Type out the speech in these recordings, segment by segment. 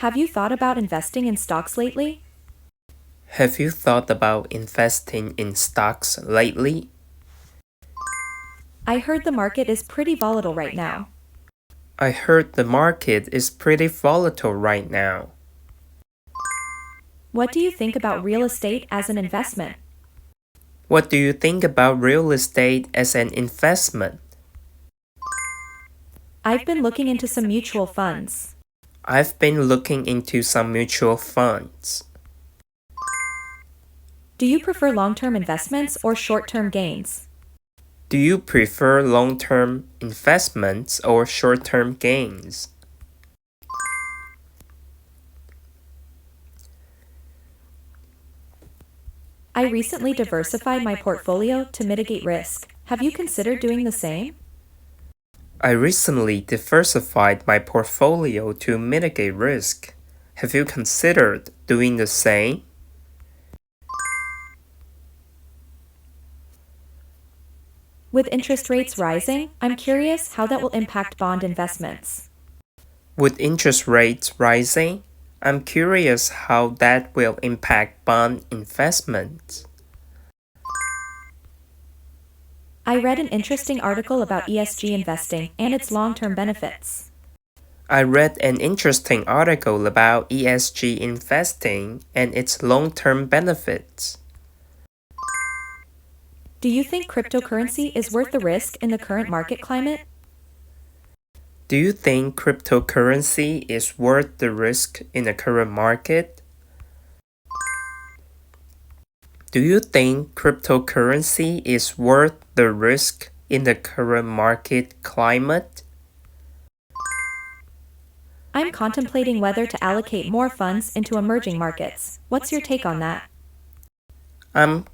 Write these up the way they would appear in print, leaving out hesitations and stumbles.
Have you thought about investing in stocks lately? Have you thought about investing in stocks lately? I heard the market is pretty volatile right now. I heard the market is pretty volatile right now. What do you think about real estate as an investment? What do you think about real estate as an investment? I've been looking into some mutual funds. I've been looking into some mutual funds. Do you prefer long-term investments or short-term gains? Do you prefer long-term investments or short-term gains? I recently diversified my portfolio to mitigate risk. Have you considered doing the same? I recently diversified my portfolio to mitigate risk. Have you considered doing the same? With interest rates rising, I'm curious how that will impact bond investments. With interest rates rising, I'm curious how that will impact bond investments. I read an interesting article about ESG investing and its long-term benefits. I read an interesting article about ESG investing and its long-term benefits. Do you think cryptocurrency is worth the risk in the current market climate? Do you think cryptocurrency is worth the risk in the current market? Do you think cryptocurrency is worth the risk in the current market climate? I'm contemplating whether to allocate more funds into emerging markets. What's your take on that? I'm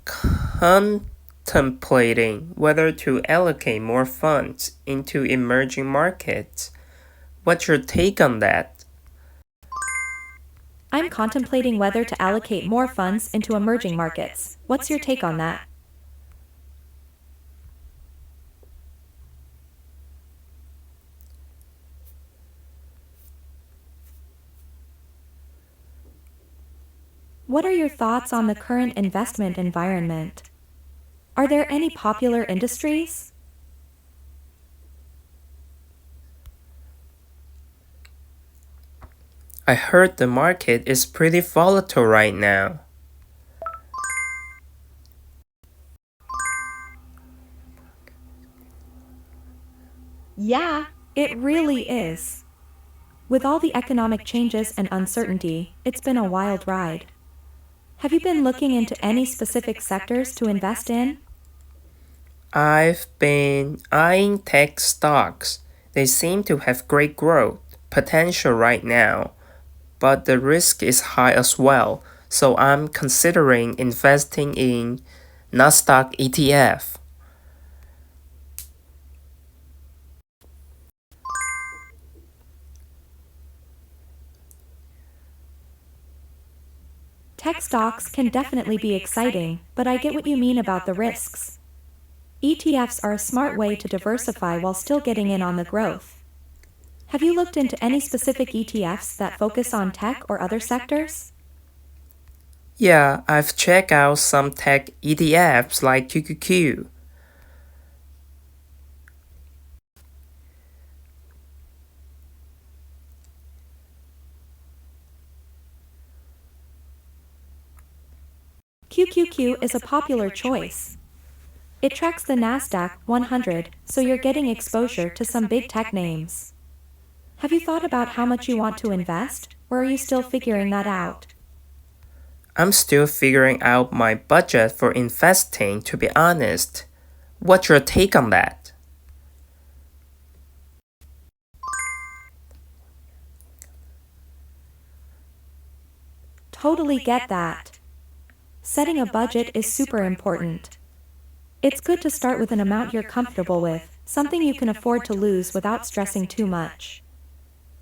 contemplating whether to allocate more funds into emerging markets. What's your take on that? I'm contemplating whether to allocate more funds into emerging markets. What's your take on that? What are your thoughts on the current investment environment? Are there any popular industries? I heard the market is pretty volatile right now. Yeah, it really is. With all the economic changes and uncertainty, it's been a wild ride. Have you been looking into any specific sectors to invest in? I've been eyeing tech stocks. They seem to have great growth potential right now, but the risk is high as well, so I'm considering investing in Nasdaq ETF. Tech stocks can definitely be exciting, but I get what you mean about the risks. ETFs are a smart way to diversify while still getting in on the growth. Have you looked into any specific ETFs that focus on tech or other sectors? Yeah, I've checked out some tech ETFs like QQQ. QQQ is a popular choice. It tracks the Nasdaq 100, so you're getting exposure to some big tech names. Have you thought about how much you want to invest, or are you still figuring that out? I'm still figuring out my budget for investing, to be honest. What's your take on that? Totally get that. Setting a budget is super important. It's good to start with an amount you're comfortable with, something you can afford to lose without stressing too much.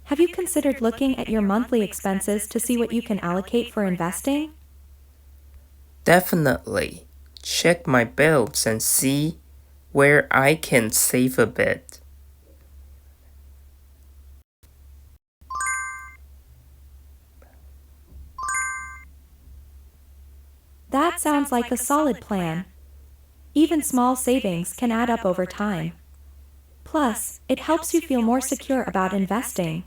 Have you considered looking at your monthly expenses to see what you can allocate for investing? Definitely. Check my bills and see where I can save a bit. That sounds like a solid plan. Even small savings can add up over time. Plus, it helps you feel more secure about investing.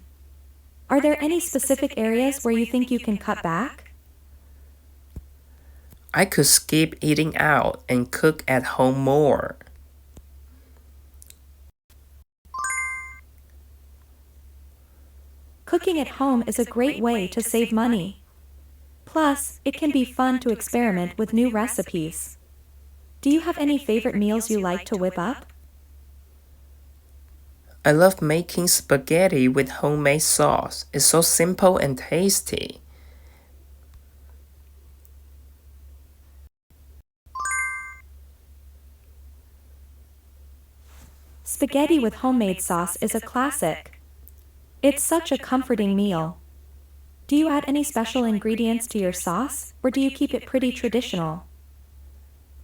Are there any specific areas where you think you can cut back? I could skip eating out and cook at home more. Cooking at home is a great way to save money. Plus, it can be fun to experiment with new recipes. Do you have any favorite meals you like to whip up? I love making spaghetti with homemade sauce. It's so simple and tasty. Spaghetti with homemade sauce is a classic. It's such a comforting meal. Do you add any special ingredients to your sauce, or do you keep it pretty traditional?